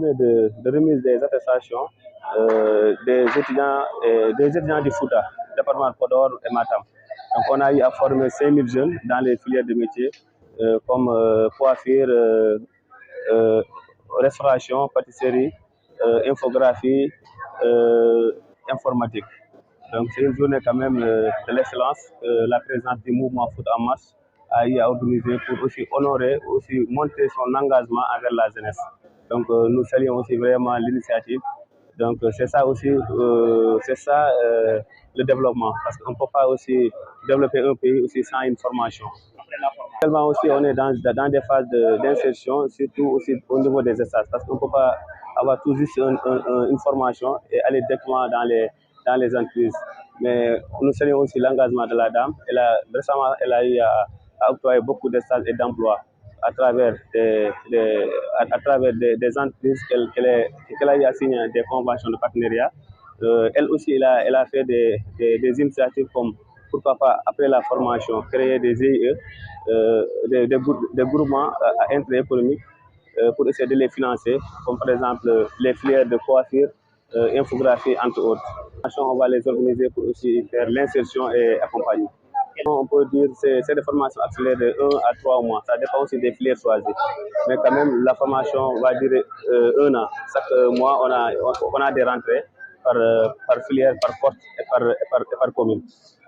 journée de remise des attestations des étudiants du Fouta, département de Podor et Matam. Donc on a eu à former 5000 jeunes dans les filières de métiers comme coiffure, restauration, pâtisserie, infographie, informatique. Donc c'est une journée quand même de l'excellence que la présidente du mouvement Foot en Marche a eu à organiser pour aussi honorer, aussi montrer son engagement envers la jeunesse. Donc nous saluons aussi vraiment l'initiative. Donc c'est ça aussi, le développement, parce qu'on ne peut pas aussi développer un pays aussi sans une formation. Actuellement aussi on est dans des phases d'insertion, surtout aussi au niveau des stages, parce qu'on ne peut pas avoir tout juste une formation et aller directement dans les entreprises. Mais nous saluons aussi l'engagement de la dame. Récemment, elle a eu à octroyer beaucoup de stages et d'emplois à travers des entreprises qu'elle a eu à signer des conventions de partenariat. Elle aussi, elle a fait des initiatives comme, pourquoi pas, après la formation, créer des GIE, des groupements à intérêt économique pour essayer de les financer, comme par exemple les filières de coiffure, infographie, entre autres. On va les organiser pour aussi faire l'insertion et accompagner. On peut dire que c'est des formations accélérées de 1 à 3 mois. Ça dépend aussi des filières choisies. Mais quand même, la formation va durer 1 an. Chaque mois, on a des rentrées par filière, par porte et par commune.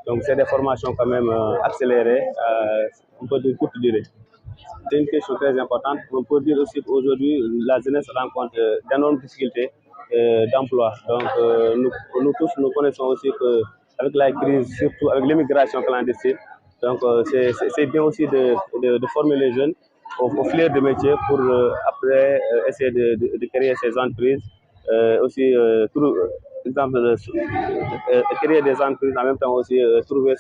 Donc, c'est des formations quand même accélérées, on peut dire courte durée. C'est une question très importante. On peut dire aussi qu'aujourd'hui, la jeunesse rencontre d'énormes difficultés d'emploi. Donc, nous tous, nous connaissons aussi qu'avec la crise, surtout avec l'immigration clandestine, donc c'est bien aussi de former les jeunes aux filières de métier pour après essayer de créer ces entreprises. Aussi, exemple, créer des entreprises, en même temps aussi trouver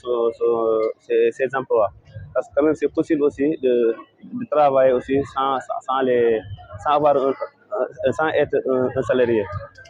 ses emplois. Parce que quand même, c'est possible aussi de travailler aussi sans être un salarié.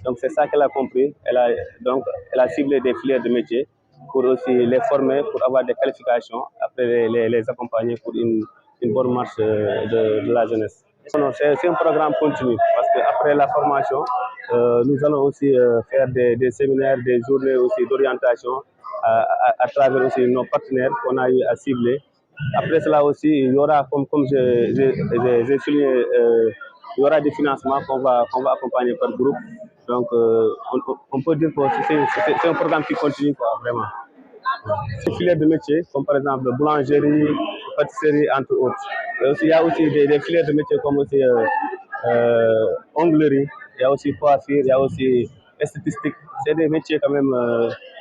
Donc c'est ça qu'elle a compris. Elle a ciblé des filières de métier pour aussi les former, pour avoir des qualifications, après les accompagner pour une bonne marche de la jeunesse. C'est un programme continu parce qu'après la formation, nous allons aussi faire des séminaires, des journées aussi d'orientation à travers aussi nos partenaires qu'on a eu à cibler. Après cela aussi, il y aura, comme j'ai souligné, il y aura des financements qu'on va accompagner par groupe. Donc, on peut dire que c'est un programme qui continue, quoi, vraiment. Des filières de métiers, comme par exemple boulangerie, pâtisserie, entre autres. Il y a aussi des filières de métiers comme aussi onglerie, il y a aussi coiffure, il y a aussi esthétique. C'est des métiers quand même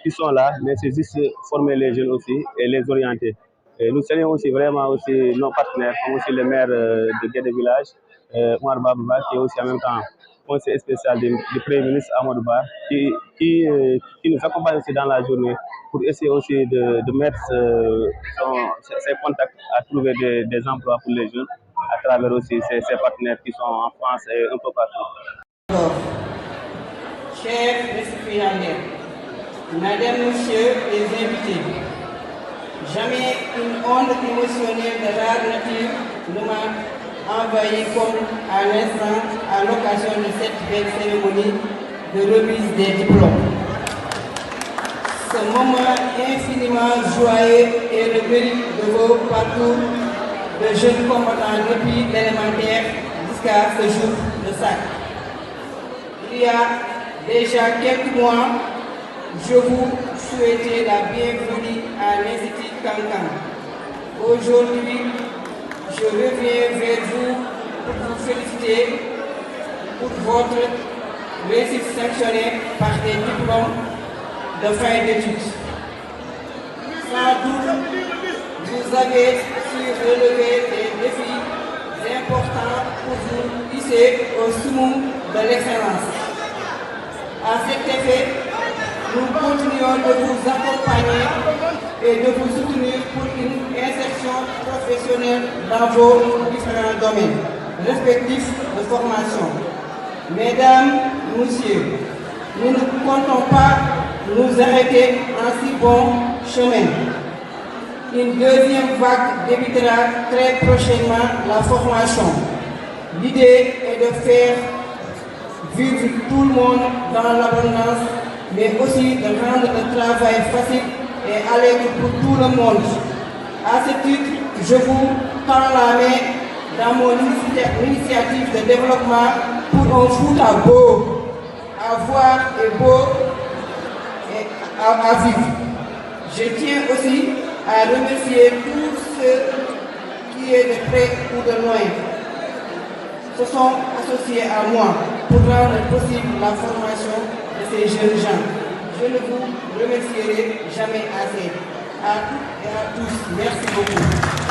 qui sont là, mais c'est juste former les jeunes aussi et les orienter. Et nous saluons aussi vraiment aussi nos partenaires, comme aussi le maire de Guédé Village, Omar Babouba, qui est aussi en même temps conseiller spécial du Premier ministre Amadou Ba, qui nous accompagne aussi dans la journée pour essayer aussi de mettre ses contacts à trouver des emplois pour les jeunes à travers aussi ses partenaires qui sont en France et un peu partout. Alors, chers récipiendaires, mesdames, messieurs les invités, jamais une onde émotionnelle de rare nature ne m'a envahi comme à l'instant à l'occasion de cette belle cérémonie de remise des diplômes. Ce moment infiniment joyeux est le mérite de vos parcours de jeunes combattants depuis l'élémentaire jusqu'à ce jour de sac. Il y a déjà quelques mois, je vous souhaitais la bienvenue à l'Institut Kankan. Aujourd'hui, je reviens vers vous pour vous féliciter pour votre réussite sanctionnée par des diplômes de fin d'études. Sans doute, vous avez su relever des défis importants pour vous hisser au summum de l'excellence. À cet effet, nous continuons de vous accompagner et de vous soutenir pour une insertion professionnelle dans vos différents domaines respectifs de formation. Mesdames, Messieurs, nous ne comptons pas nous arrêter en si bon chemin. Une deuxième vague débutera très prochainement la formation. L'idée est de faire vivre tout le monde dans l'abondance, mais aussi de rendre le travail facile et allègre pour tout le monde. À ce titre, je vous tends la main dans mon initiative de développement pour un Fouta beau à voir et beau et à vivre. Je tiens aussi à remercier tous ceux qui est de près ou de loin se sont associés à moi pour rendre possible la formation de ces jeunes gens. Je ne vous remercierai jamais assez. À toutes et à tous, merci beaucoup.